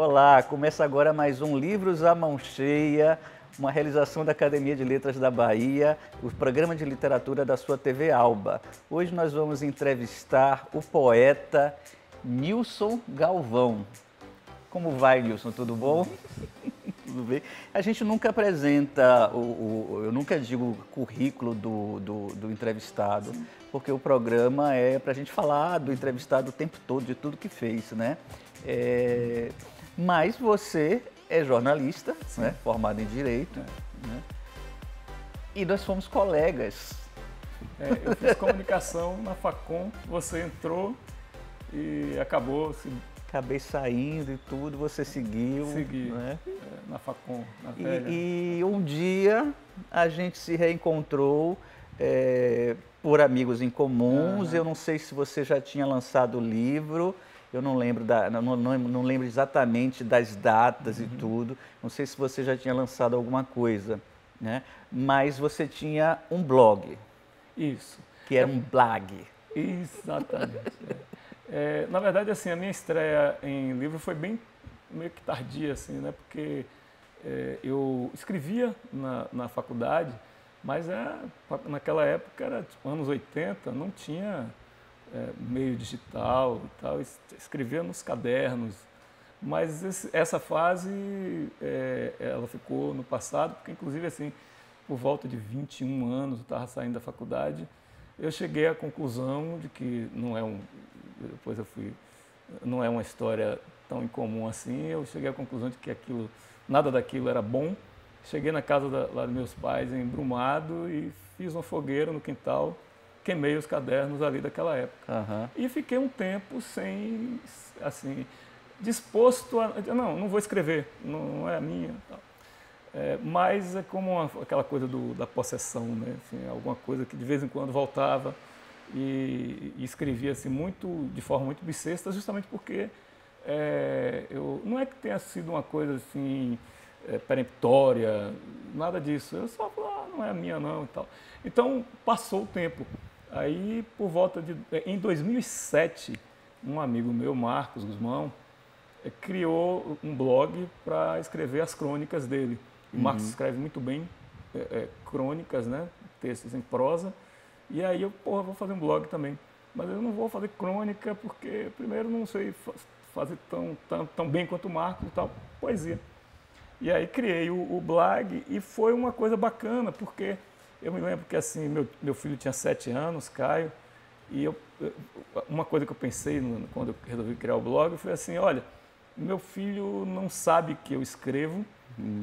Olá, começa agora mais um Livros à Mão Cheia, uma realização da Academia de Letras da Bahia, o programa de literatura da sua TV Alba. Hoje nós vamos entrevistar o poeta Nilson Galvão. Como vai, Nilson? Tudo bom? Tudo bem? A gente nunca apresenta, eu nunca digo o currículo do entrevistado, porque o programa é para a gente falar do entrevistado o tempo todo, de tudo que fez, né? Mas você é jornalista, né? Formado em Direito, né? E nós fomos colegas. Eu fiz comunicação na Facom, você entrou e acabou se... Acabei saindo e tudo, você seguiu. Segui, né? Na Facom, na velha. E um dia a gente se reencontrou por amigos em comuns. Eu não sei se você já tinha lançado o livro, eu não lembro, não lembro exatamente das datas e tudo. Não sei se você já tinha lançado alguma coisa, né? Mas você tinha um blog. Isso. Que era um blog. Exatamente. Na verdade, assim, a minha estreia em livro foi bem meio que tardia, assim, né? Porque eu escrevia na faculdade, mas naquela época era tipo, anos 80, não tinha meio digital e tal, escrevia nos cadernos. Mas essa fase, ela ficou no passado, porque inclusive, assim, por volta de 21 anos, eu estava saindo da faculdade, eu cheguei à conclusão de que depois não é uma história tão incomum assim, eu cheguei à conclusão de que nada daquilo era bom. Cheguei na casa lá dos meus pais, embrumado, e fiz uma fogueira no quintal, queimei os cadernos ali daquela época. E fiquei um tempo sem, assim, disposto a... Não vou escrever, não é a minha, tal. Mas é como aquela coisa da possessão, né? Assim, alguma coisa que de vez em quando voltava e escrevia assim, de forma muito bissexta, justamente porque não é que tenha sido uma coisa assim, peremptória, nada disso. Eu só falava, não é a minha não e tal. Então, passou o tempo. Aí, em 2007, um amigo meu, Marcos Guzmão, criou um blog para escrever as crônicas dele. O Marcos escreve muito bem crônicas, né? Textos em prosa. E aí eu, vou fazer um blog também. Mas eu não vou fazer crônica porque, primeiro, não sei fazer tão bem quanto o Marcos e tal, poesia. E aí criei o blog e foi uma coisa bacana, porque eu me lembro que assim, meu filho tinha 7 anos, Caio, e uma coisa que eu pensei quando eu resolvi criar o blog foi assim, olha, meu filho não sabe que eu escrevo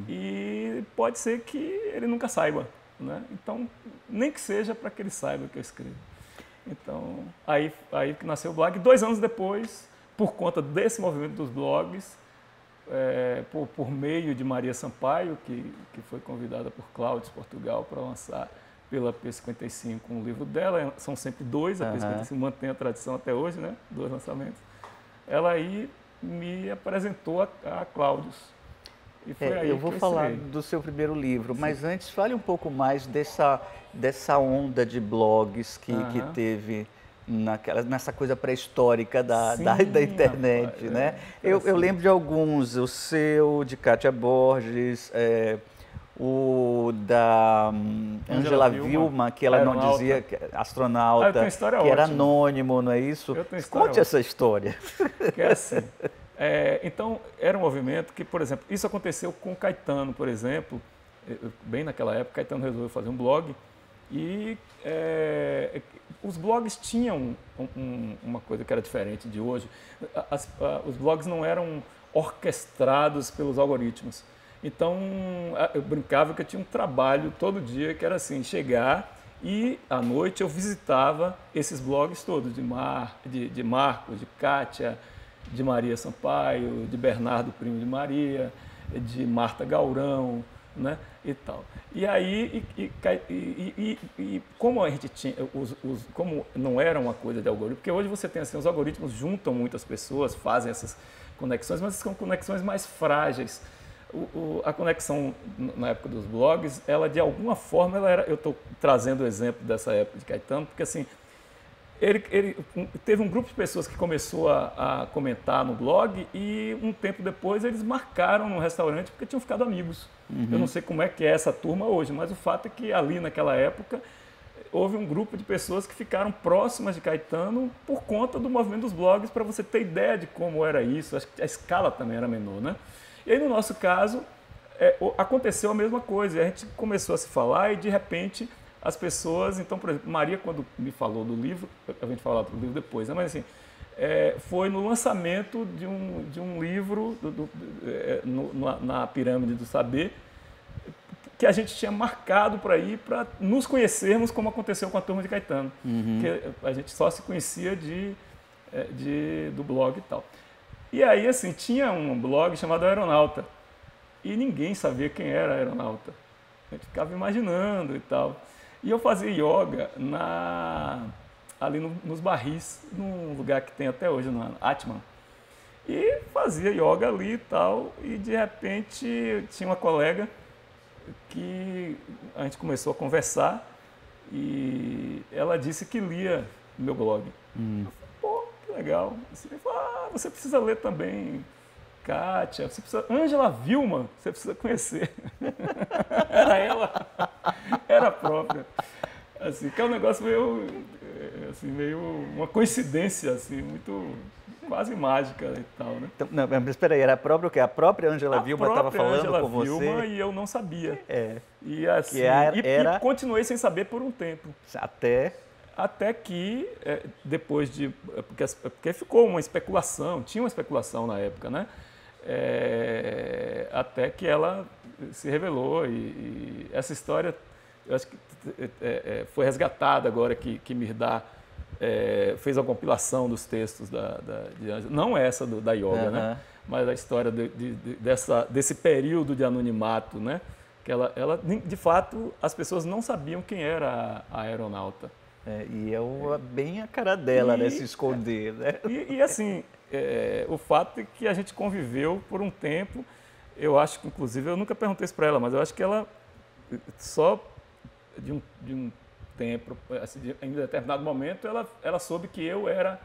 e pode ser que ele nunca saiba, né? Então, nem que seja para que ele saiba que eu escrevo. Então, aí que nasceu o blog. 2 anos depois, por conta desse movimento dos blogs, por meio de Maria Sampaio, que foi convidada por Cláudio Portugal para lançar pela P55 um livro dela, são sempre 2, a P55 mantém a tradição até hoje, né? 2 lançamentos. Ela aí me apresentou a Cláudios. E foi aí eu vou falar do seu primeiro livro, mas antes fale um pouco mais dessa onda de blogs que teve nessa coisa pré-histórica da internet, rapaz, né? Eu lembro de alguns, o seu, de Kátia Borges, o da Ângela Vilma, que ela não dizia astronauta, que era anônimo, não é isso? Conte essa história. Que é assim. Então, era um movimento que, por exemplo, isso aconteceu com Caetano, por exemplo, bem naquela época, Caetano resolveu fazer um blog e os blogs tinham uma coisa que era diferente de hoje. Os blogs não eram orquestrados pelos algoritmos. Então, eu brincava que eu tinha um trabalho todo dia que era assim, chegar e à noite eu visitava esses blogs todos, de Marcos, de Kátia, de Maria Sampaio, de Bernardo Primo de Maria, de Marta Gaurão, né, e tal. E aí, como a gente tinha, como não era uma coisa de algoritmo, porque hoje você tem assim, os algoritmos juntam muitas pessoas, fazem essas conexões, mas são conexões mais frágeis. A conexão na época dos blogs, ela de alguma forma, eu estou trazendo o exemplo dessa época de Caetano, porque assim, Teve um grupo de pessoas que começou a comentar no blog e um tempo depois eles marcaram no restaurante porque tinham ficado amigos. Eu não sei como é que é essa turma hoje, mas o fato é que ali naquela época houve um grupo de pessoas que ficaram próximas de Caetano por conta do movimento dos blogs, para você ter ideia de como era isso. Acho que a escala também era menor, né? E aí no nosso caso aconteceu a mesma coisa. A gente começou a se falar e de repente as pessoas, então, por exemplo, Maria, quando me falou do livro, a gente falar do livro depois, né? Mas assim, foi no lançamento de um livro na Pirâmide do Saber, que a gente tinha marcado para ir, para nos conhecermos, como aconteceu com a turma de Caetano. Que a gente só se conhecia do blog e tal. E aí, assim, tinha um blog chamado Aeronauta, e ninguém sabia quem era Aeronauta. A gente ficava imaginando e tal. E eu fazia yoga ali nos barris, num lugar que tem até hoje, no Atman. E fazia yoga ali e tal, e de repente tinha uma colega que a gente começou a conversar e ela disse que lia meu blog. Eu falei, pô, que legal. Ela falou, você precisa ler também, Kátia, Ângela Vilma, você precisa conhecer. Era ela, era a própria. Assim, que é um negócio meio uma coincidência, assim, muito quase mágica e tal, né? Então, não, mas espera aí, era a própria o quê? A própria Ângela Vilma estava falando Angela com Vilma, você? e eu não sabia. E assim, era... e continuei sem saber por um tempo. Até que, depois de... Porque ficou uma especulação, tinha uma especulação na época, né? Até que ela se revelou e essa história, eu acho que foi resgatada agora que Mirdá fez a compilação dos textos de Ângela, não essa da yoga, né? Mas a história desse período de anonimato, né? Que ela, de fato, as pessoas não sabiam quem era a aeronauta. E bem a cara dela, né? Se esconder, né? E assim, o fato é que a gente conviveu por um tempo, eu acho que, inclusive, eu nunca perguntei isso para ela, mas eu acho que ela só de um tempo, assim, em determinado momento, ela soube que eu era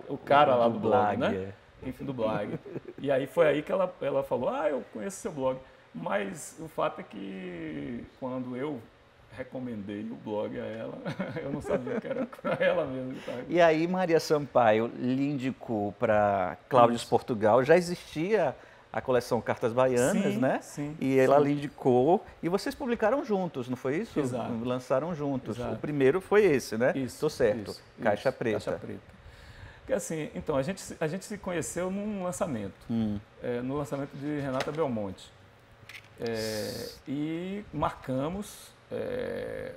o cara lá do blog, né? Enfim, do blog. E aí foi aí que ela falou, eu conheço seu blog. Mas o fato é que quando eu recomendei o blog a ela, eu não sabia que era para ela mesmo. E aí Maria Sampaio lhe indicou para Cláudios Portugal, já existia a coleção Cartas Baianas, né? Sim. E ela lhe indicou, e vocês publicaram juntos, não foi isso? Exato. Lançaram juntos. Exato. O primeiro foi esse, né? Isso. Certo. Caixa Preta. Caixa Preta. Porque assim, então, a gente se conheceu num lançamento, no lançamento de Renata Belmonte. E marcamos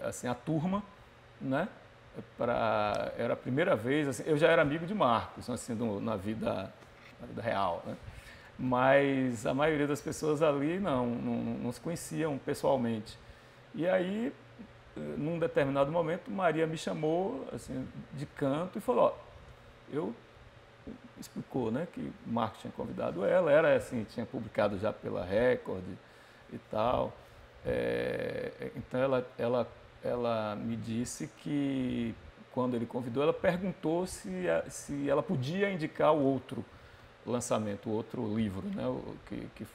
assim, a turma, né? Era a primeira vez, assim, eu já era amigo de Marcos, assim, na vida real, né? Mas a maioria das pessoas ali não se conheciam pessoalmente. E aí, num determinado momento, Maria me chamou assim, de canto e falou, explicou, né, que o Marcos tinha convidado ela, assim, tinha publicado já pela Record e tal. Então ela me disse que quando ele convidou, ela perguntou se ela podia indicar o outro lançamento, o outro livro, né,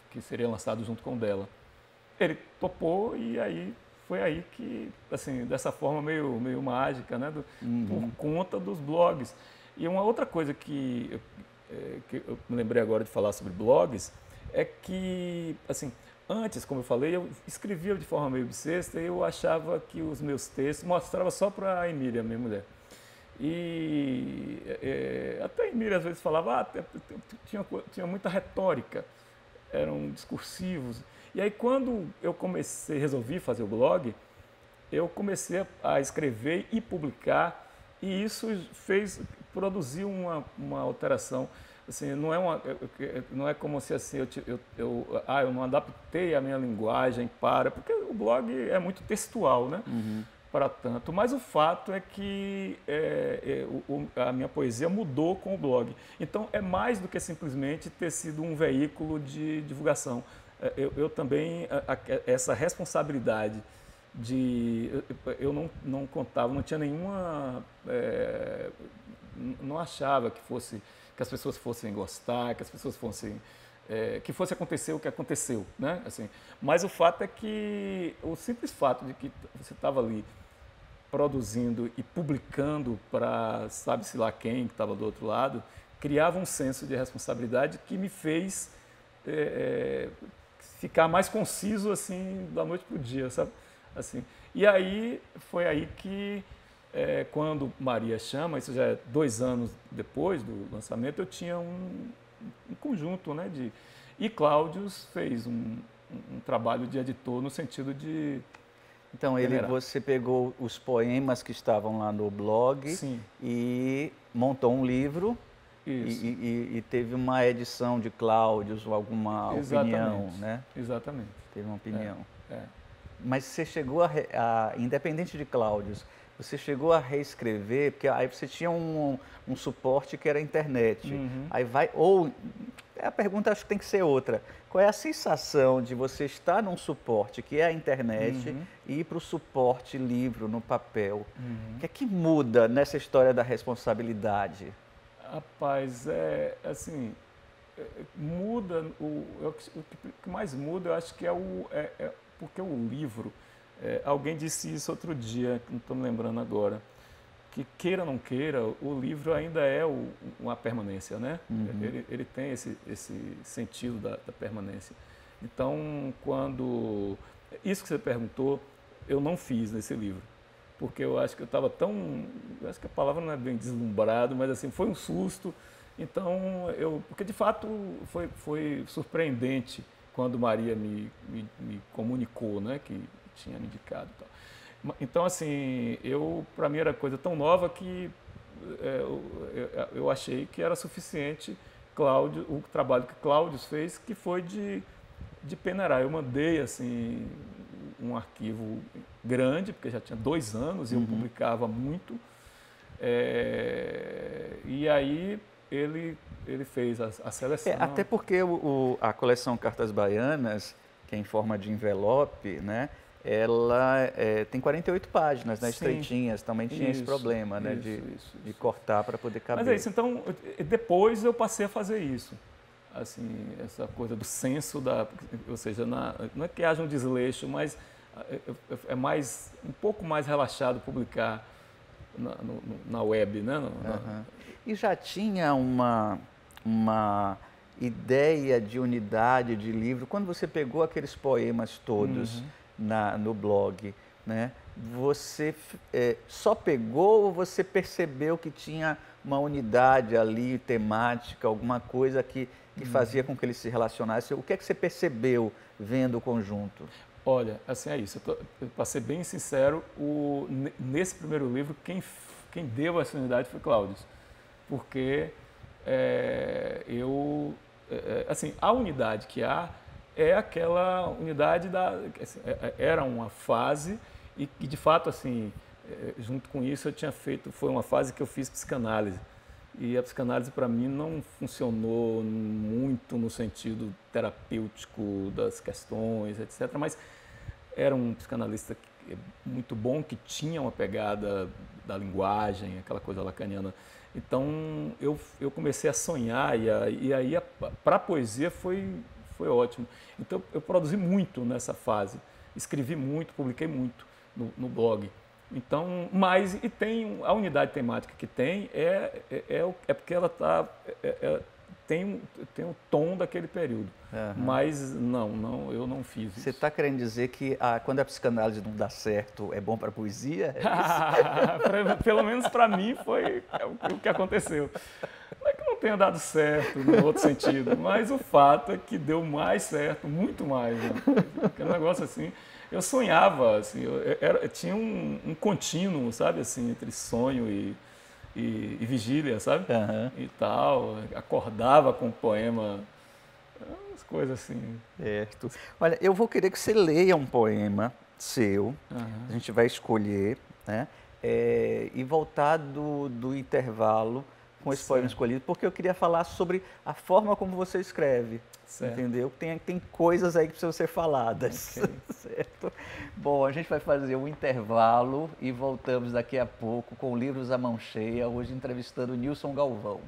que seria lançado junto com o dela. Ele topou e aí foi aí que, assim, dessa forma meio mágica, né, por conta dos blogs. E uma outra coisa que eu me lembrei agora de falar sobre blogs é que, assim, antes, como eu falei, eu escrevia de forma meio bissexta e eu achava que os meus textos mostrava só para a Emília, minha mulher. E até a Emília às vezes falava, tinha muita retórica, eram discursivos. E aí quando eu resolvi fazer o blog, eu comecei a escrever e publicar, e isso produziu uma alteração. Assim, não é como se assim, eu não adaptei a minha linguagem porque o blog é muito textual, né? Para tanto, mas o fato é que a minha poesia mudou com o blog. Então, é mais do que simplesmente ter sido um veículo de divulgação. Eu também, essa responsabilidade eu não contava, não tinha nenhuma não achava que as pessoas fossem gostar, que as pessoas fossem que fosse acontecer o que aconteceu, né? Assim, mas o fato é que o simples fato de que você estava ali produzindo e publicando para sabe-se lá quem que estava do outro lado, criava um senso de responsabilidade que me fez ficar mais conciso assim da noite para o dia, sabe? Assim, e aí foi aí que quando Maria chama, isso já é 2 anos depois do lançamento, eu tinha um conjunto, né, e Cláudios fez um trabalho de editor no sentido de Então, você pegou os poemas que estavam lá no blog. Sim. E montou um livro. Isso. E teve uma edição de Cláudios ou alguma opinião, né? Exatamente. Teve uma opinião. Mas você chegou independente de Cláudios, você chegou a reescrever, porque aí você tinha um suporte que era a internet. Uhum. Aí a pergunta acho que tem que ser outra. Qual é a sensação de você estar num suporte que é a internet e ir para o suporte livro, no papel? O que é que muda nessa história da responsabilidade? Rapaz, muda, o que mais muda eu acho que porque o livro, alguém disse isso outro dia, não estou me lembrando agora, que queira ou não queira, o livro ainda é uma permanência, né? Ele tem esse sentido da permanência. Então, isso que você perguntou, eu não fiz nesse livro, porque eu acho que eu estava eu acho que a palavra não é bem deslumbrado, mas assim, foi um susto. Então, porque de fato foi surpreendente quando Maria me comunicou, né, que tinha me indicado e tal. Então, assim, para mim era coisa tão nova que eu achei que era suficiente o trabalho que Cláudios fez, que foi de peneirar. Eu mandei, assim, um arquivo grande, porque já tinha 2 anos e eu publicava muito. E aí ele fez a seleção. Até porque a coleção Cartas Baianas, que é em forma de envelope, né? Ela tem 48 páginas, né? Estreitinhas, também tinha esse problema, né? De cortar para poder caber. Mas é isso, então, depois eu passei a fazer isso. Assim, essa coisa do senso ou seja, não é que haja um desleixo, mas é um pouco mais relaxado publicar na web, né? E já tinha uma ideia de unidade de livro, quando você pegou aqueles poemas todos no blog, né? Você só pegou ou você percebeu que tinha uma unidade ali, temática, alguma coisa que fazia com que eles se relacionassem? O que é que você percebeu vendo o conjunto? Olha, assim é isso. Para ser bem sincero, nesse primeiro livro, quem deu essa unidade foi Cláudios. Porque assim, a unidade que há é aquela unidade era uma fase e de fato, assim, junto com isso foi uma fase que eu fiz psicanálise. E a psicanálise para mim não funcionou muito no sentido terapêutico das questões, etc. Mas era um psicanalista muito bom, que tinha uma pegada da linguagem, aquela coisa lacaniana. Então eu comecei a sonhar e aí para a poesia foi ótimo. Então eu produzi muito nessa fase, escrevi muito, publiquei muito no blog. Então, e tem a unidade temática que tem porque ela tem o tom daquele período. Mas eu não fiz isso. Você está querendo dizer que quando a psicanálise não dá certo, é bom para a poesia? Pelo menos para mim foi o que aconteceu. Não é que não tenha dado certo no outro sentido, mas o fato é que deu mais certo, muito mais. Né? Aquele negócio assim, eu sonhava, assim, eu tinha um contínuo, sabe, assim, entre sonho e vigília, sabe? E tal, acordava com o poema, umas coisas assim. Certo. Olha, eu vou querer que você leia um poema seu, a gente vai escolher, né? E voltar do intervalo com esse poema escolhido, porque eu queria falar sobre a forma como você escreve, entendeu? Tem coisas aí que precisam ser faladas. Okay. certo. Bom, a gente vai fazer um intervalo e voltamos daqui a pouco com Livros à Mão Cheia, hoje entrevistando Nilson Galvão.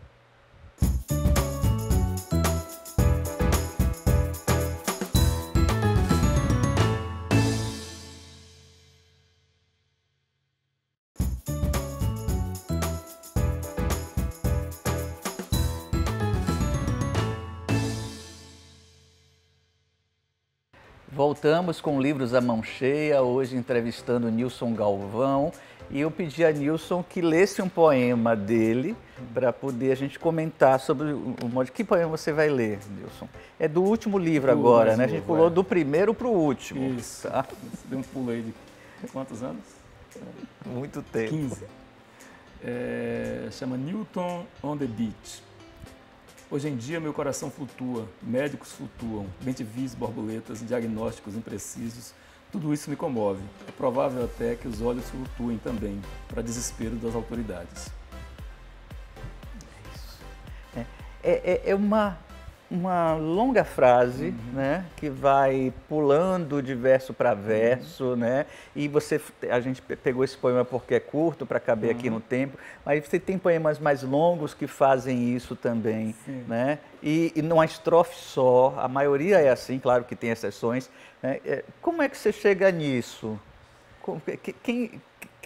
Voltamos com Livros à Mão Cheia, hoje entrevistando Nilson Galvão. E eu pedi a Nilson que lesse um poema dele para poder a gente comentar sobre o modo. Que poema você vai ler, Nilson? É do último livro agora, né? A gente pulou do primeiro para o último. Isso. Tá? Deu um pulo aí de quantos anos? Muito tempo. 15. Chama Newton on the Beach. Hoje em dia meu coração flutua, médicos flutuam, bem-te-vis, borboletas, diagnósticos imprecisos, tudo isso me comove. É provável até que os olhos flutuem também, para desespero das autoridades. É uma longa frase, né, que vai pulando de verso para verso, né, e a gente pegou esse poema porque é curto para caber aqui no tempo, mas você tem poemas mais longos que fazem isso também, né, e numa estrofe só, a maioria é assim, claro que tem exceções, né? Como é que você chega nisso?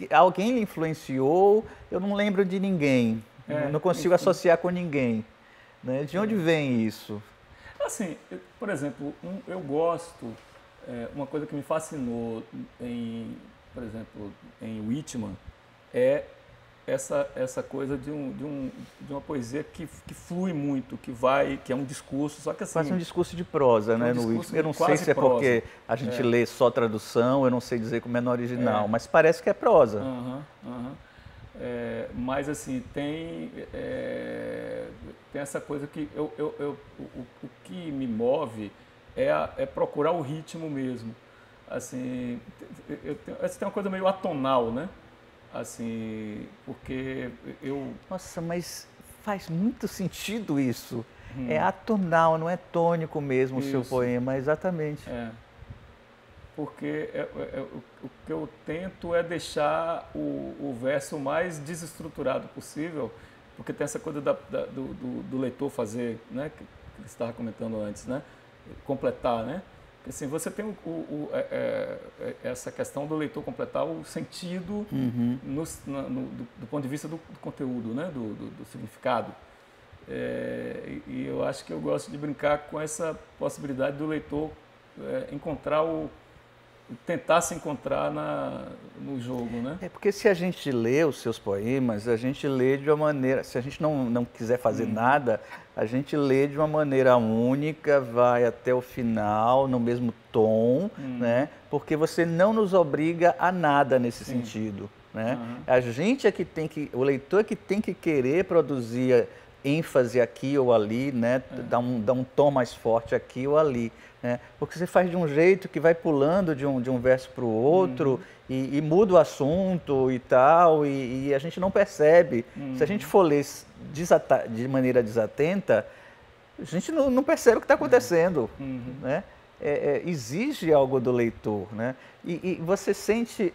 Alguém lhe influenciou? Eu não lembro de ninguém, não consigo associar com ninguém. Né? De onde vem isso? Assim, por exemplo, eu gosto, uma coisa que me fascinou, por exemplo, em Whitman, é essa coisa de uma poesia que flui muito, que é um discurso, só que assim... Faz um discurso de prosa, né, no Whitman. Eu não sei se é porque a gente lê só tradução, eu não sei dizer como é no original, mas parece que é prosa. Mas assim, tem essa coisa que o que me move é procurar o ritmo mesmo. Assim, tem uma coisa meio atonal, né? Assim, porque eu... Nossa, mas faz muito sentido isso. É atonal, não é tônico mesmo o seu poema, exatamente. Porque o que eu tento é deixar o verso o mais desestruturado possível, porque tem essa coisa do leitor fazer, né, que você estava comentando antes, né, completar, né? Porque, assim, você tem essa questão do leitor completar o sentido do ponto de vista do conteúdo, né, do significado. E eu acho que eu gosto de brincar com essa possibilidade do leitor encontrar tentar se encontrar no jogo, né? É porque se a gente lê os seus poemas, a gente lê de uma maneira... Se a gente não quiser fazer nada, a gente lê de uma maneira única, vai até o final, no mesmo tom, né? Porque você não nos obriga a nada nesse sentido, né? A gente é que o leitor é que tem que querer produzir ênfase aqui ou ali, né? Dar um tom mais forte aqui ou ali. Né? Porque você faz de um jeito que vai pulando de um verso para o outro e muda o assunto e tal, e a gente não percebe. Se a gente for ler de maneira desatenta, a gente não percebe o que está acontecendo. Né? Exige algo do leitor. Né? E você sente...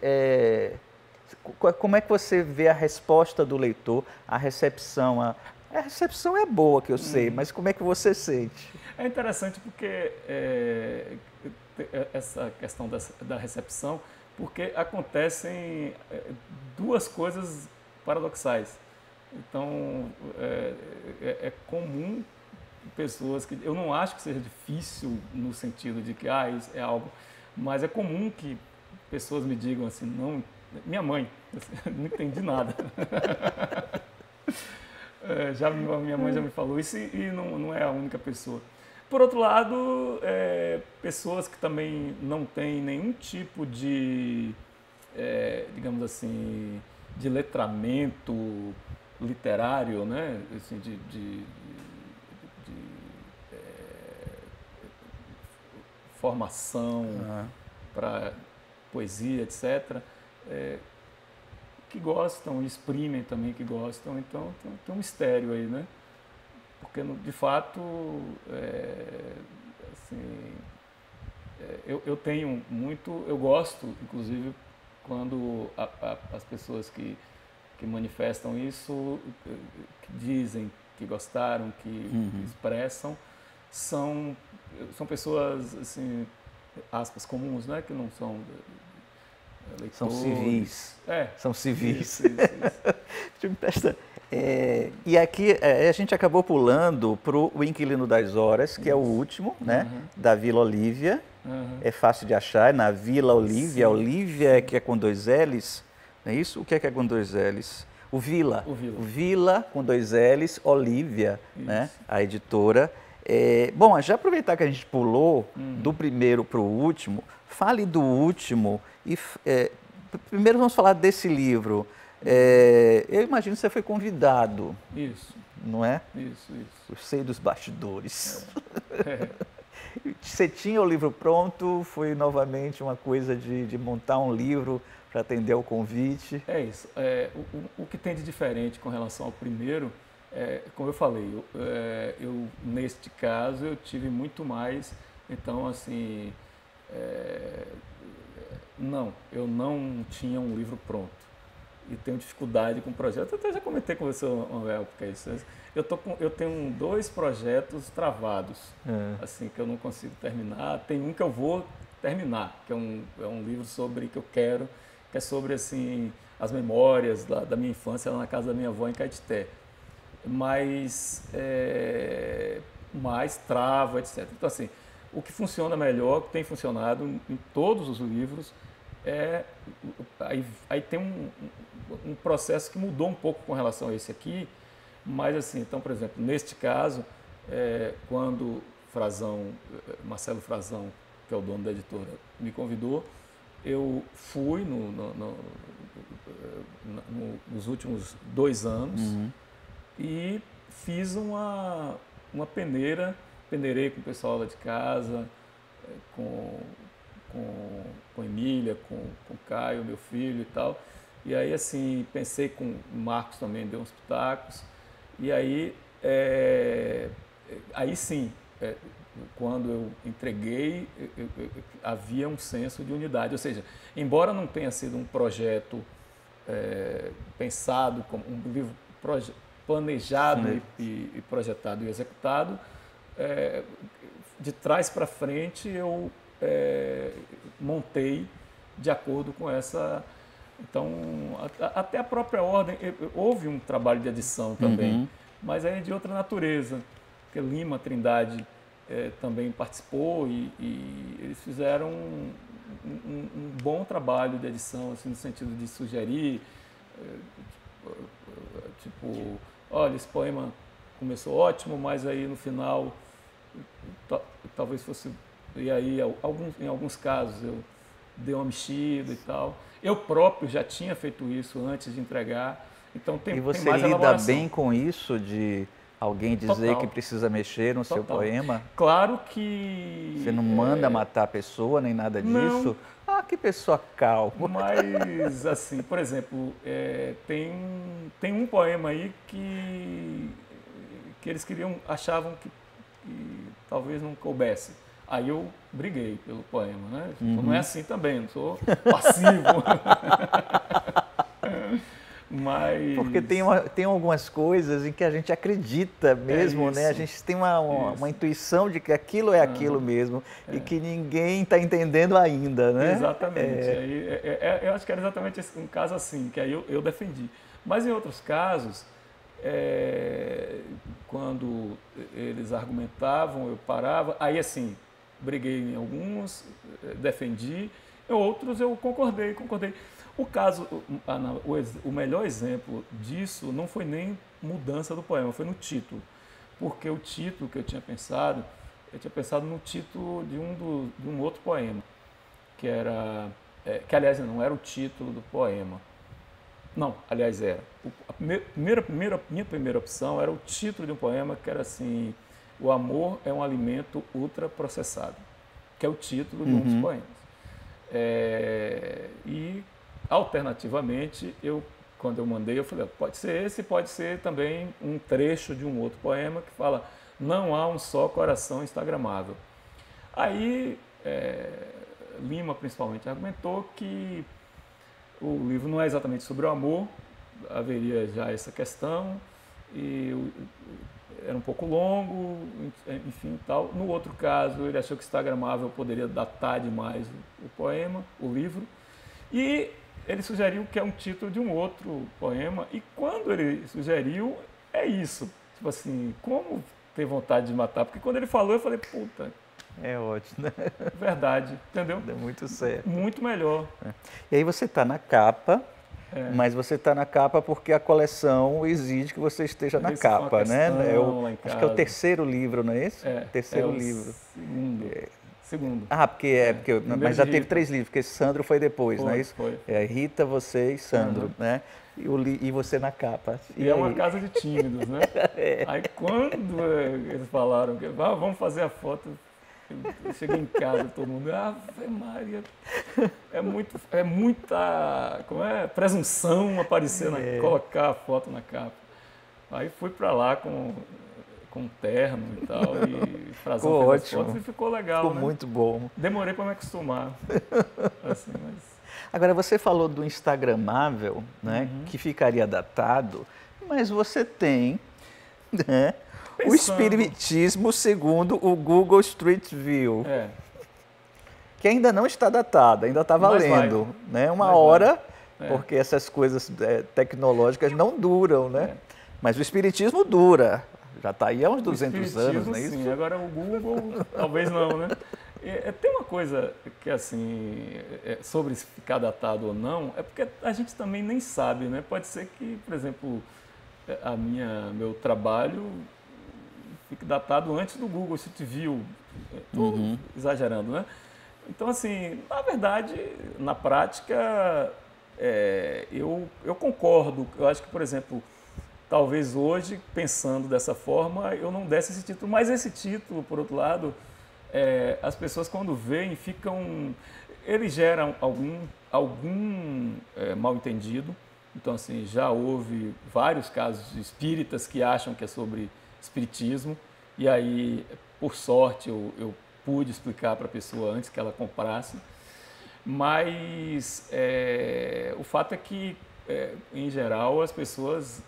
como é que você vê a resposta do leitor, a recepção? A recepção é boa, que eu sei, mas como é que você sente? É interessante porque essa questão da recepção, porque acontecem duas coisas paradoxais. Então, é comum pessoas que... Eu não acho que seja difícil no sentido de que isso é algo, mas é comum que pessoas me digam assim, não... Minha mãe, não entendi nada. Minha mãe já me falou isso e não é a única pessoa. Por outro lado, pessoas que também não têm nenhum tipo de, digamos assim, de letramento literário, né? Assim, de formação para poesia, etc., que gostam, exprimem também que gostam, então tem um mistério aí, né? Porque, de fato, assim, eu tenho muito, eu gosto, inclusive, quando as pessoas que manifestam isso, que dizem que gostaram, que expressam, são pessoas, assim, aspas, comuns, né? Que não são leitores. São civis. São civis. Isso. Deixa eu me prestar. E aqui a gente acabou pulando para o Inquilino das Horas, que é o último, né? Da Vila Olívia. É fácil de achar, é na Vila Olívia. Olívia que é com 2 L's, não é isso? O que é com 2 L's? O Vila. O Vila com 2 L's, Olívia, né? A editora. Bom, já aproveitar que a gente pulou do primeiro para o último, fale do último e primeiro vamos falar desse livro. Eu imagino que você foi convidado. Isso. Não é? Isso. Eu sei dos bastidores. Você tinha o livro pronto, foi novamente uma coisa de montar um livro para atender ao convite? É isso. O que tem de diferente com relação ao primeiro, como eu falei, eu neste caso eu tive muito mais, então assim, eu não tinha um livro pronto e tenho dificuldade com o projeto. Eu até já comentei com você uma época isso. Eu tenho 2 projetos travados, assim, que eu não consigo terminar. Tem um que eu vou terminar, que é um livro sobre que eu quero, que é sobre assim as memórias da minha infância lá na casa da minha avó em Caetité. Mas trava, etc. Então assim, o que funciona melhor, que tem funcionado em todos os livros, aí tem um processo que mudou um pouco com relação a esse aqui, mas assim, então, por exemplo, neste caso, quando Marcelo Frazão, que é o dono da editora, me convidou, eu fui nos últimos 2 anos e fiz uma peneirei com o pessoal lá de casa, com Emília, com o Caio, meu filho e tal. E aí, assim, pensei com o Marcos também, deu uns pitacos. E aí, sim, quando eu entreguei, havia um senso de unidade. Ou seja, embora não tenha sido um projeto pensado como um livro planejado e projetado e executado, de trás para frente eu montei de acordo com essa. Então, até a própria ordem, houve um trabalho de edição também, mas é de outra natureza, porque Lima Trindade também participou e eles fizeram um bom trabalho de edição, assim, no sentido de sugerir, tipo, olha, esse poema começou ótimo, mas aí no final talvez fosse... E aí, em alguns casos, eu dei uma mexida e tal. Eu próprio já tinha feito isso antes de entregar, então tem mais elaboração. E você lida bem com isso de alguém dizer que precisa mexer no seu poema? Claro que... Você não manda matar a pessoa, nem nada disso? Ah, que pessoa calma. Mas, assim, por exemplo, tem um poema aí que eles achavam que talvez não coubesse. Aí eu briguei pelo poema, né? Não é assim também, não sou passivo. Mas... Porque tem algumas coisas em que a gente acredita mesmo, né? A gente tem uma intuição de que aquilo é aquilo mesmo e que ninguém está entendendo ainda, né? Exatamente. Eu acho que era exatamente um caso assim, que aí eu defendi. Mas em outros casos, quando eles argumentavam, eu parava, aí assim, briguei em alguns, defendi, em outros eu concordei. O caso, o melhor exemplo disso não foi nem mudança do poema, foi no título. Porque o título que eu tinha pensado no título de um outro poema, que era, que aliás não era o título do poema. Não, aliás era. Minha primeira opção era o título de um poema que era assim, O Amor é um Alimento Ultraprocessado, que é o título de um dos poemas. E alternativamente, quando eu mandei, eu falei, pode ser esse, pode ser também um trecho de um outro poema que fala, não há um só coração instagramável. Aí Lima, principalmente, argumentou que o livro não é exatamente sobre o amor, haveria já essa questão, era um pouco longo, enfim, tal. No outro caso, ele achou que instagramável poderia datar demais o poema, o livro, e ele sugeriu que é um título de um outro poema, e quando ele sugeriu, é isso. Tipo assim, como ter vontade de matar? Porque quando ele falou, eu falei, puta... É ótimo, né? Verdade, entendeu? Deu muito certo. Muito melhor. E aí você está na capa, mas você está na capa porque a coleção exige que você esteja na capa, né? Acho que é o terceiro livro, não é esse? Terceiro livro. Segundo. Ah, mas já teve 3 livros, porque Sandro foi depois, não é isso? Foi. Rita, você e Sandro, né? E você na capa. E é uma casa de tímidos, né? Aí quando eles falaram que vamos fazer a foto, eu cheguei em casa, todo mundo, Ave Maria, é muita presunção aparecer, colocar a foto na capa. Aí fui pra lá com terno e tal, e Frazão fez as fotos e ficou legal, ficou muito bom. Demorei para me acostumar. Assim, mas... Agora, você falou do instagramável, né, que ficaria datado, mas você tem, né, o espiritismo segundo o Google Street View, que ainda não está datado, ainda está valendo, né, uma hora, porque essas coisas tecnológicas não duram, né, mas o espiritismo dura. Já está aí há uns 200 anos, não é isso? Sim, agora o Google, talvez não, né? Tem uma coisa que, assim, sobre se ficar datado ou não, é porque a gente também nem sabe, né? Pode ser que, por exemplo, meu trabalho fique datado antes do Google Street View. Estou exagerando, né? Então, assim, na verdade, na prática, eu concordo. Eu acho que, por exemplo, talvez hoje, pensando dessa forma, eu não desse esse título. Mas esse título, por outro lado, as pessoas quando veem ele gera algum mal-entendido. Então, assim, já houve vários casos de espíritas que acham que é sobre espiritismo. E aí, por sorte, eu pude explicar para a pessoa antes que ela comprasse. Mas o fato é que, em geral, as pessoas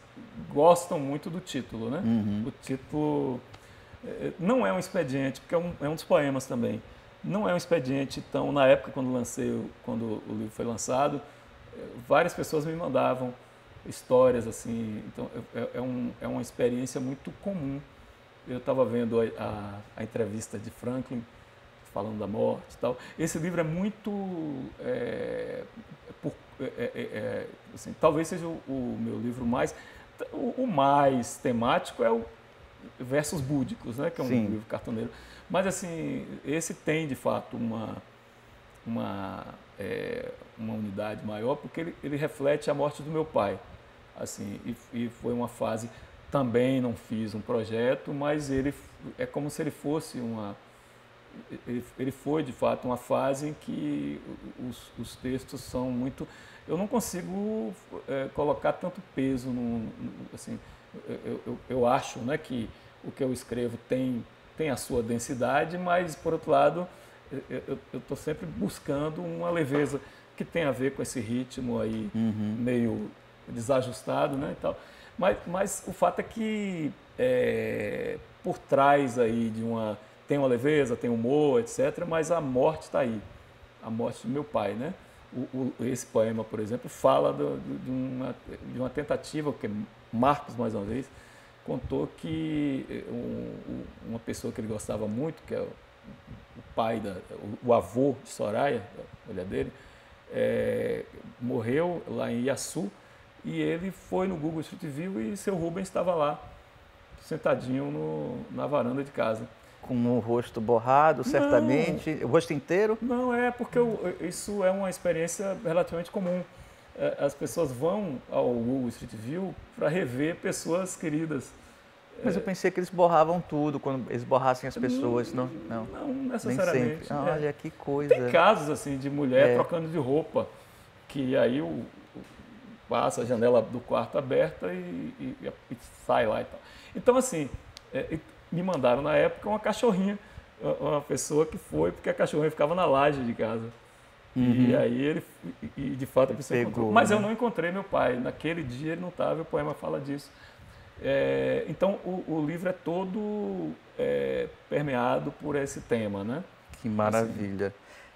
gostam muito do título, né? O título não é um expediente, porque é um dos poemas também. Não é um expediente, então, na época quando o livro foi lançado, várias pessoas me mandavam histórias assim, então é uma experiência muito comum. Eu estava vendo a entrevista de Franklin, falando da morte e tal. Esse livro é muito... assim, talvez seja o meu livro mais... O mais temático é o Versos Búdicos, né? Que é um livro cartoneiro. Mas, assim, esse tem, de fato, uma unidade maior, porque ele reflete a morte do meu pai. Assim, e foi uma fase... Também não fiz um projeto, mas é como se ele fosse ele foi, de fato, uma fase em que os textos são muito... Eu não consigo colocar tanto peso assim, eu acho, né, que o que eu escrevo tem a sua densidade, mas, por outro lado, eu estou sempre buscando uma leveza que tem a ver com esse ritmo aí meio desajustado, né, e tal. Mas o fato é que por trás aí tem uma leveza, tem humor, etc., mas a morte está aí, a morte do meu pai, né? Esse poema, por exemplo, fala de uma tentativa, que Marcos, mais uma vez, contou que uma pessoa que ele gostava muito, que é o pai, o avô de Soraya, a mulher dele, morreu lá em Iaçu, e ele foi no Google Street View e seu Rubens estava lá, sentadinho na varanda de casa. Com o rosto borrado, certamente. Não, o rosto inteiro? Não, porque isso é uma experiência relativamente comum. As pessoas vão ao Google Street View para rever pessoas queridas. Mas eu pensei que eles borravam tudo, quando eles borrassem as pessoas. Não necessariamente. Nem sempre. Olha, que coisa. Tem casos assim de mulher trocando de roupa, que aí passa a janela do quarto aberta e sai lá e tal. Então, assim, me mandaram na época uma cachorrinha uma pessoa que foi porque a cachorrinha ficava na laje de casa. E aí de fato a pessoa encontrou. Mas eu não encontrei meu pai. Naquele dia ele não estava, e o poema fala disso. Então o livro é todo permeado por esse tema, né? Que maravilha.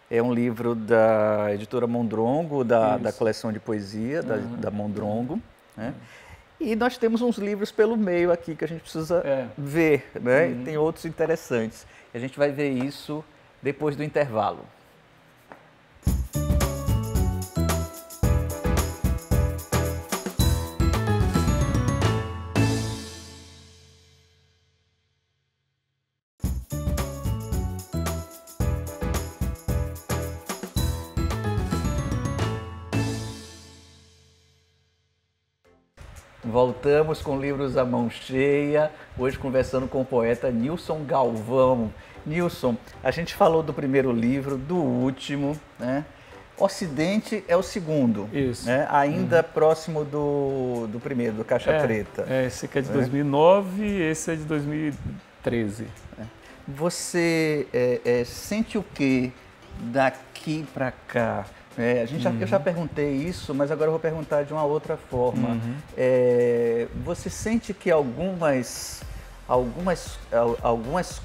É um livro da editora Mondrongo, da coleção de poesia da Mondrongo, né? E nós temos uns livros pelo meio aqui que a gente precisa ver, né? E tem outros interessantes. A gente vai ver isso depois do intervalo. Voltamos com livros à mão cheia, hoje conversando com o poeta Nilson Galvão. Nilson, a gente falou do primeiro livro, do último, né? Ocidente é o segundo, isso, né? Ainda próximo do primeiro, do Caixa Preta. Esse aqui é de 2009 e esse é de 2013. Você sente o que daqui para cá? Eu já perguntei isso, mas agora eu vou perguntar de uma outra forma. Você sente que algumas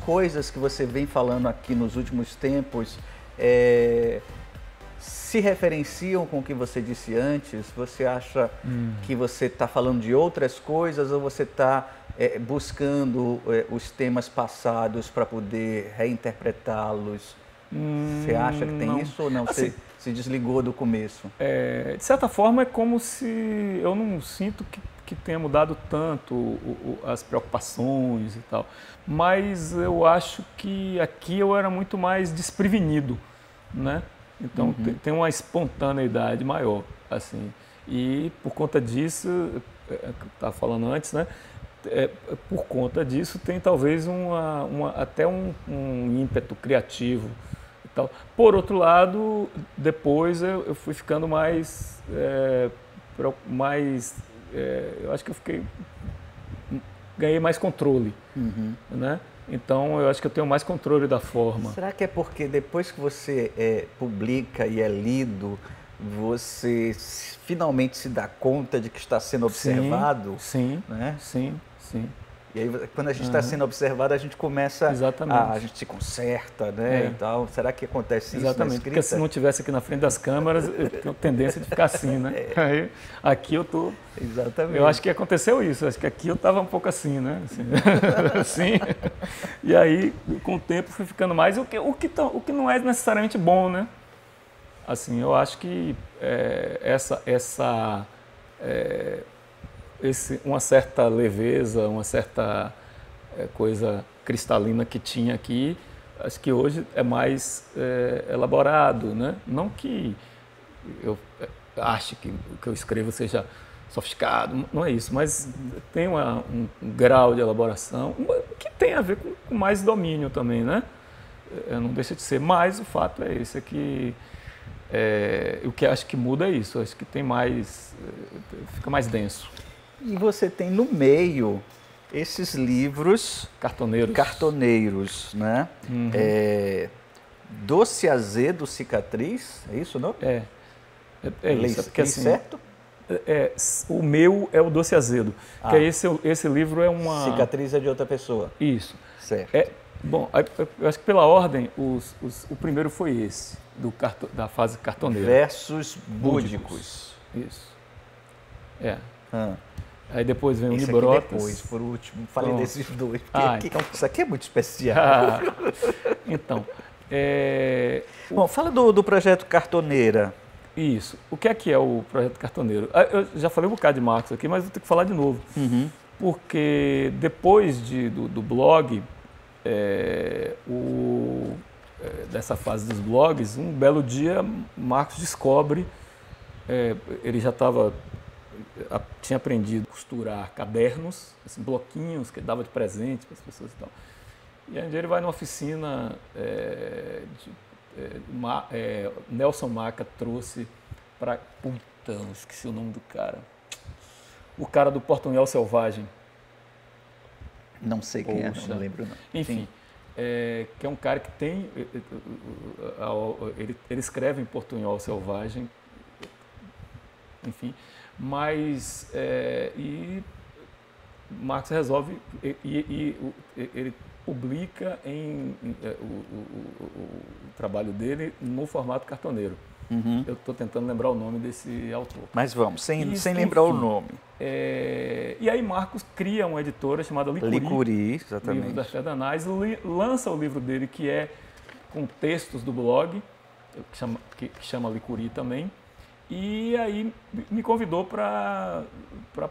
coisas que você vem falando aqui nos últimos tempos se referenciam com o que você disse antes? Você acha que você está falando de outras coisas ou você está buscando os temas passados para poder reinterpretá-los? Você acha que tem isso ou não? Assim, você se desligou do começo? De certa forma, é como se eu não sinto que tenha mudado tanto as preocupações e tal. Mas eu acho que aqui eu era muito mais desprevenido, né? Então tem uma espontaneidade maior, assim. E por conta disso, eu estava falando antes, né? Por conta disso tem talvez até um ímpeto criativo. Por outro lado, depois eu fui ficando mais, eu acho que ganhei mais controle, né? Então eu acho que eu tenho mais controle da forma. Será que é porque depois que você publica e é lido, você finalmente se dá conta de que está sendo observado? Sim, né? sim. E aí, quando a gente está sendo observado, a gente começa a gente se conserta, né? E tal. Será que acontece isso na escrita? Porque se não estivesse aqui na frente das câmeras, eu tenho tendência de ficar assim, né? Aí, aqui eu tô... Exatamente. Eu acho que aconteceu isso. Acho que aqui eu estava um pouco assim, né? Assim. E aí, com o tempo, fui ficando mais... O que não é necessariamente bom, né? Assim, eu acho que uma certa leveza, uma certa coisa cristalina que tinha aqui, acho que hoje é mais elaborado, né? Não que eu ache que o que eu escrevo seja sofisticado, não é isso, mas tem um grau de elaboração que tem a ver com mais domínio também, né? Não deixa de ser, mas o fato é esse, que o que acho que muda é isso, acho que tem mais, fica mais denso. E você tem no meio esses livros cartoneiros, né? Doce Azedo Cicatriz, é isso, não? É isso. Porque, assim, certo? O meu é o Doce Azedo, que esse livro é uma... Cicatriz é de outra pessoa. Isso. Certo. Bom, eu acho que pela ordem, o primeiro foi esse, da fase cartoneira. Versos búdicos. Isso. Aí depois vem o Esse Librotas. aqui depois, por último. Falei desses dois. Então... Isso aqui é muito especial. Então... Bom, fala do projeto Cartoneira. Isso. O que é o projeto Cartoneiro? Eu já falei um bocado de Marcos aqui, mas vou ter que falar de novo. Porque depois do blog, dessa fase dos blogs, um belo dia Marcos descobre, ele já tinha aprendido a costurar cadernos, assim, bloquinhos que ele dava de presente para as pessoas e tal. E aí ele vai numa oficina, Nelson Maca trouxe para... Puta, esqueci o nome do cara. O cara do Portunhol Selvagem. Não sei quem é, não lembro não. Enfim, que é um cara que tem... Ele escreve em portunhol selvagem, enfim, mas... e Marcos resolve... ele publica o trabalho dele no formato cartoneiro. Uhum. Eu estou tentando lembrar o nome desse autor. Mas vamos, sem lembrar o nome. E aí Marcos cria uma editora chamada Licuri. Licuri, exatamente. Livro das Pedernais, lança o livro dele que é com textos do blog, que chama Licuri também, e aí me convidou para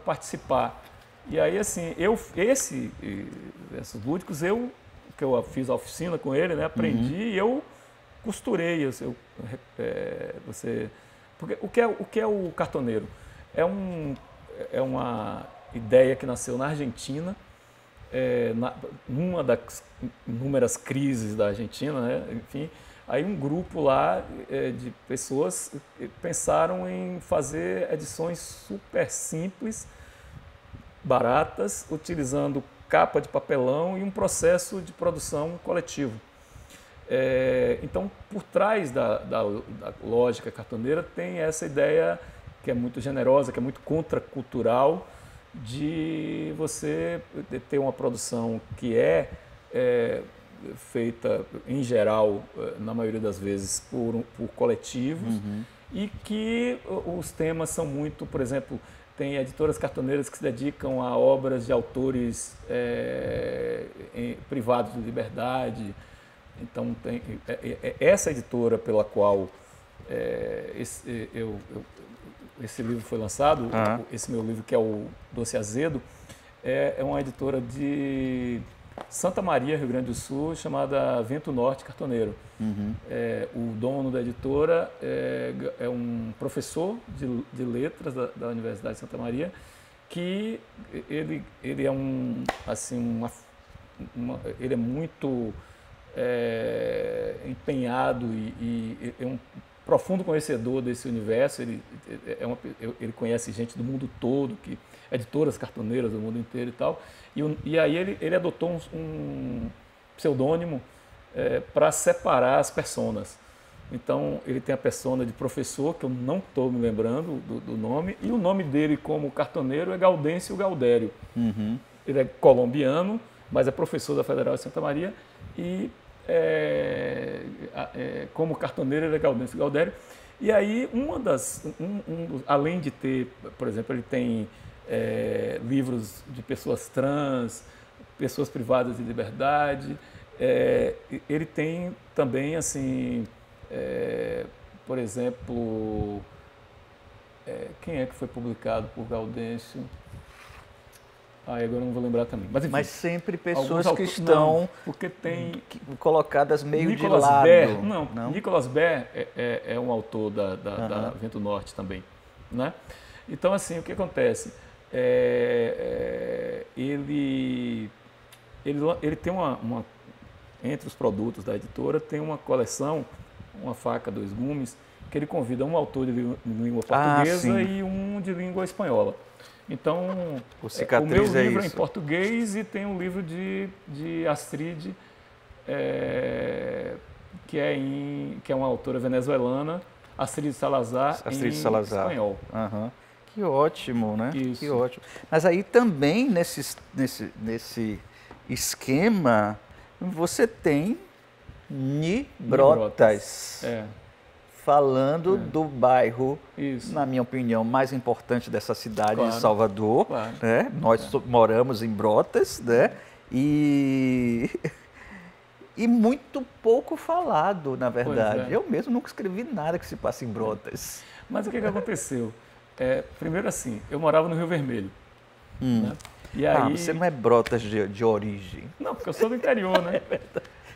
participar. E aí, assim, esses lúdicos, que eu fiz a oficina com ele, né, aprendi, e eu costurei. Porque o que é o cartoneiro? É uma ideia que nasceu na Argentina, numa das inúmeras crises da Argentina, né, enfim. Aí um grupo lá de pessoas pensaram em fazer edições super simples, baratas, utilizando capa de papelão e um processo de produção coletivo. Então, por trás da lógica cartoneira tem essa ideia que é muito generosa, que é muito contracultural, de você ter uma produção que é feita, em geral, na maioria das vezes, por coletivos, e que os temas são muito, por exemplo, tem editoras cartoneiras que se dedicam a obras de autores privados de liberdade. Então, tem essa editora pela qual esse livro foi lançado, esse meu livro, que é o Doce Azedo, é uma editora de Santa Maria, Rio Grande do Sul, chamada Vento Norte Cartoneiro. O dono da editora é um professor de letras da Universidade de Santa Maria, que ele é ele é muito empenhado e é um profundo conhecedor desse universo. Ele conhece gente do mundo todo, editoras cartoneiras do mundo inteiro e tal. E aí ele adotou um pseudônimo para separar as personas. Então, ele tem a persona de professor, que eu não estou me lembrando do nome, e o nome dele como cartoneiro é Gaudêncio Gaudério. Ele é colombiano, mas é professor da Federal de Santa Maria, e como cartoneiro ele é Gaudêncio Gaudério. E aí, além de ter, por exemplo, ele tem livros de pessoas trans, pessoas privadas de liberdade. Ele tem também, assim, por exemplo, quem é que foi publicado por Gaudêncio? Agora eu não vou lembrar também. Mas, enfim, mas sempre pessoas que estão porque tem colocadas meio Nicolas de lado. Baer, não. Nicolas Baer é um autor da Vento Norte também, né? Então, assim, o que acontece? Ele tem entre os produtos da editora, tem uma coleção, uma faca, 2 gumes, que ele convida um autor de língua portuguesa e um de língua espanhola. Então, o meu livro é em português e tem um livro de Astrid, que é uma autora venezuelana, Astrid Salazar, em espanhol. Que ótimo, né? Isso. Que ótimo. Mas aí também, nesse esquema, você tem Nibrotas. Falando do bairro, na minha opinião, mais importante dessa cidade de Salvador. Né? Nós moramos em Brotas, né? E muito pouco falado, na verdade. Eu mesmo nunca escrevi nada que se passa em Brotas. Mas o que aconteceu? Primeiro, assim, eu morava no Rio Vermelho. Né? E aí... você não é Brotas de origem. Não, porque eu sou do interior, né?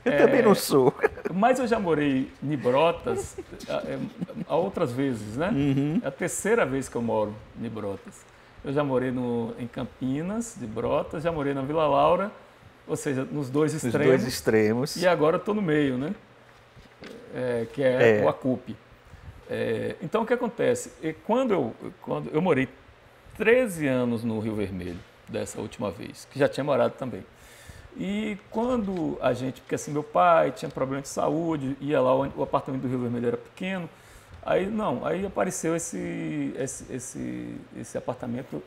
Eu também não sou. Mas eu já morei em Brotas outras vezes, né? É a terceira vez que eu moro em Brotas. Eu já morei em Campinas, de Brotas, já morei na Vila Laura, ou seja, nos dois extremos. E agora eu estou no meio, né? Que é o Acupe. Então, o que acontece? Quando eu morei 13 anos no Rio Vermelho, dessa última vez, que já tinha morado também. E quando a gente, porque assim, meu pai tinha problema de saúde, ia lá, o apartamento do Rio Vermelho era pequeno, aí apareceu esse apartamento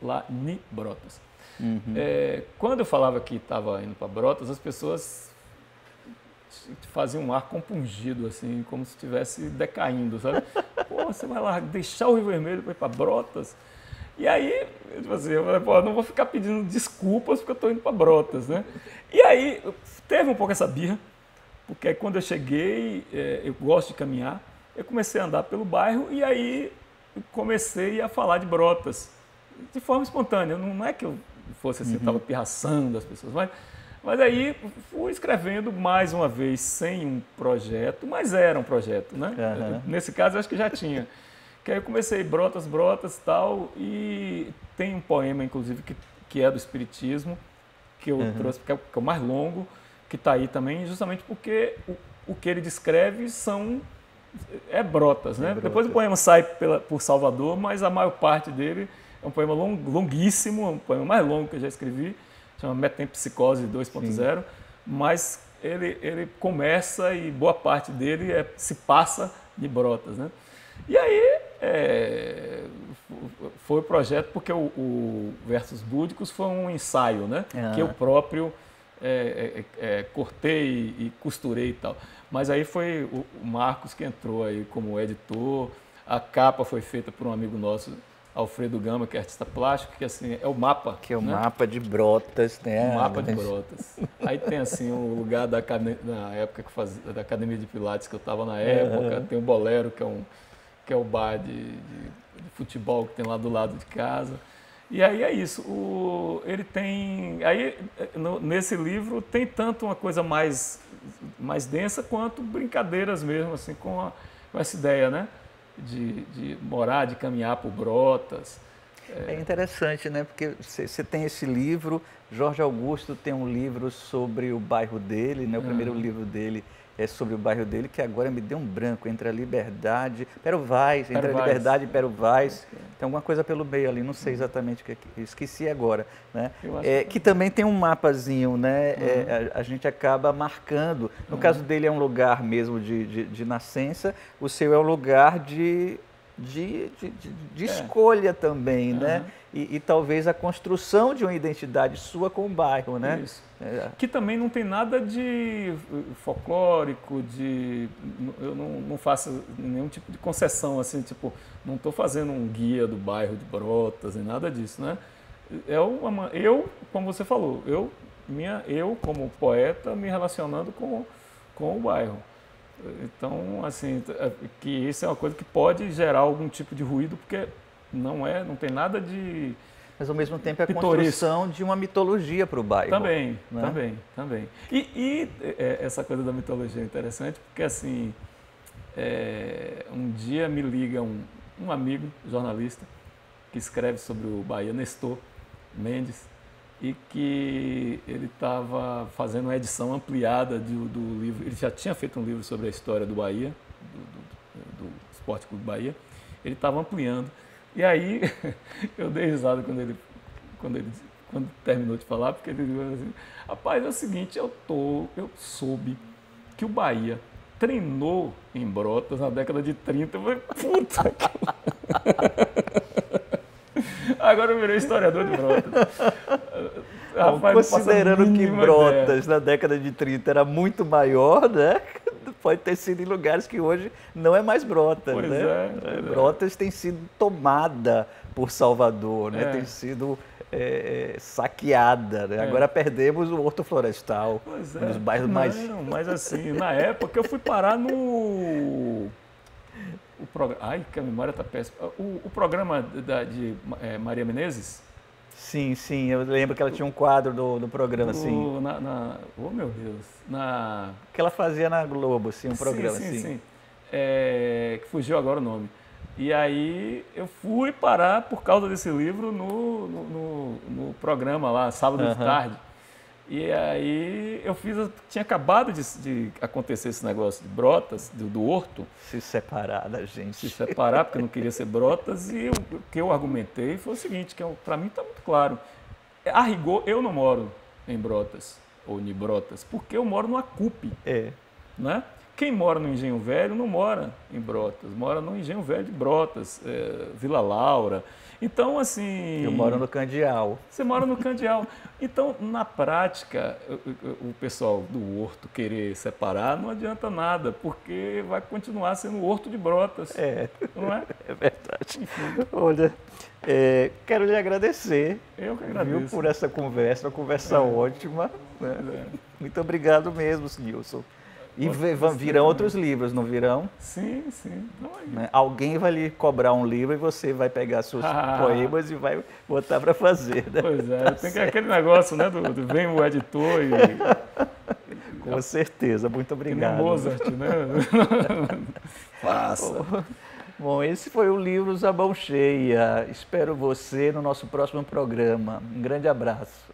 lá em Brotas. Quando eu falava que estava indo para Brotas, as pessoas faziam um ar compungido, assim, como se estivesse decaindo, sabe? Pô, você vai lá deixar o Rio Vermelho para ir para Brotas? E aí, tipo assim, eu falei, pô, não vou ficar pedindo desculpas porque eu estou indo para Brotas, né? E aí, teve um pouco essa birra, porque aí quando eu cheguei, eu gosto de caminhar, eu comecei a andar pelo bairro e aí comecei a falar de Brotas, de forma espontânea. Não é que eu fosse assim, eu estava pirraçando as pessoas, mas aí fui escrevendo mais uma vez sem um projeto, mas era um projeto, né? Nesse caso, eu acho que já tinha. Que aí eu comecei Brotas e tal, e tem um poema, inclusive, que é do Espiritismo, que eu trouxe, que é o mais longo, que está aí também, justamente porque o que ele descreve é Brotas, né? Depois o poema sai por Salvador, mas a maior parte dele é um poema longuíssimo, um poema mais longo que eu já escrevi, chama Metempsicose 2.0, mas ele começa e boa parte dele se passa de Brotas, né? E aí foi o projeto, porque o Versos Búdicos foi um ensaio, né? Que eu próprio cortei e costurei e tal. Mas aí foi o Marcos que entrou aí como editor, a capa foi feita por um amigo nosso, Alfredo Gama, que é artista plástico, que assim, é o mapa. Que é o mapa de Brotas, né? O mapa de Brotas. Aí tem assim o lugar na época da Academia de Pilates que eu estava na época, tem o Bolero, que é o bar de futebol que tem lá do lado de casa. E aí é isso. Ele tem... Aí, nesse livro, tem tanto uma coisa mais densa quanto brincadeiras mesmo, assim, com essa ideia, né? De morar, de caminhar por Brotas. É interessante, né? Porque você tem esse livro, Jorge Augusto tem um livro sobre o bairro dele, né? O primeiro livro dele é sobre o bairro dele, que agora me deu um branco entre a Liberdade, Pero Vaz, entre a Liberdade e Pero Vaz. Tem alguma coisa pelo meio ali, não sei exatamente o que é, esqueci agora, né? Que também tem um mapazinho, né? A gente acaba marcando. No caso dele é um lugar mesmo de nascença, o seu é um lugar de escolha também, né? E talvez a construção de uma identidade sua com o bairro, né? Isso. Que também não tem nada de folclórico, eu não faço nenhum tipo de concessão, assim, tipo, não estou fazendo um guia do bairro de Brotas, nem nada disso, né? Eu, como você falou, eu como poeta me relacionando com o bairro. Então, assim, que isso é uma coisa que pode gerar algum tipo de ruído, porque não tem nada de... Mas, ao mesmo tempo, é a construção de uma mitologia para o bairro. Também, né? também. E essa coisa da mitologia é interessante, porque, assim, um dia me liga um amigo, jornalista, que escreve sobre o Bahia, Nestor Mendes, e que ele estava fazendo uma edição ampliada do livro. Ele já tinha feito um livro sobre a história do Bahia, do Esporte Clube Bahia. Ele estava ampliando. E aí eu dei risada quando terminou de falar, porque ele disse assim: rapaz, é o seguinte, eu soube que o Bahia treinou em Brotas na década de 30. Eu falei, puta que... Agora eu virei historiador de Brotas. Rapaz, considerando que Brotas na década de 30 era muito maior, né? Pode ter sido em lugares que hoje não é mais Brotas, pois né? Brotas tem sido tomada por Salvador, né? Tem sido saqueada, né? Agora perdemos o Horto Florestal, um dos bairros mais... Não, mas assim, na época eu fui parar no... Ai, que a memória está péssima. O programa de Maria Menezes? Sim, eu lembro que ela tinha um quadro do programa, assim. Oh, meu Deus. Que ela fazia na Globo, assim, um programa, sim. Que fugiu agora o nome. E aí eu fui parar, por causa desse livro, no programa lá, sábado de tarde. E aí tinha acabado de acontecer esse negócio de Brotas, do Horto. Se separar da gente. Se separar, porque não queria ser Brotas. E o que eu argumentei foi o seguinte, que para mim está muito claro. A rigor, eu não moro em Brotas. ou de Brotas? Porque eu moro no Acupe. É. Né? Quem mora no Engenho Velho não mora em Brotas, mora no Engenho Velho de Brotas, Vila Laura. Então, assim... Eu moro no Candial. Você mora no Candial. Então, na prática, o pessoal do Horto querer separar não adianta nada, porque vai continuar sendo o Horto de Brotas. Não é? É verdade. Enfim. Olha, quero lhe agradecer. Eu que agradeço. Viu, por essa conversa, uma conversa ótima. Né? Muito obrigado mesmo, Nilson. E virão outros livros, não virão? Sim, sim. Né? Alguém vai lhe cobrar um livro e você vai pegar seus poemas e vai botar para fazer. Né? Pois é, tem aquele negócio, né, do vem o editor e... Com certeza, muito obrigado. Que nem Mozart, né? Faça. Bom, esse foi o Livros à Mão Cheia. Espero você no nosso próximo programa. Um grande abraço.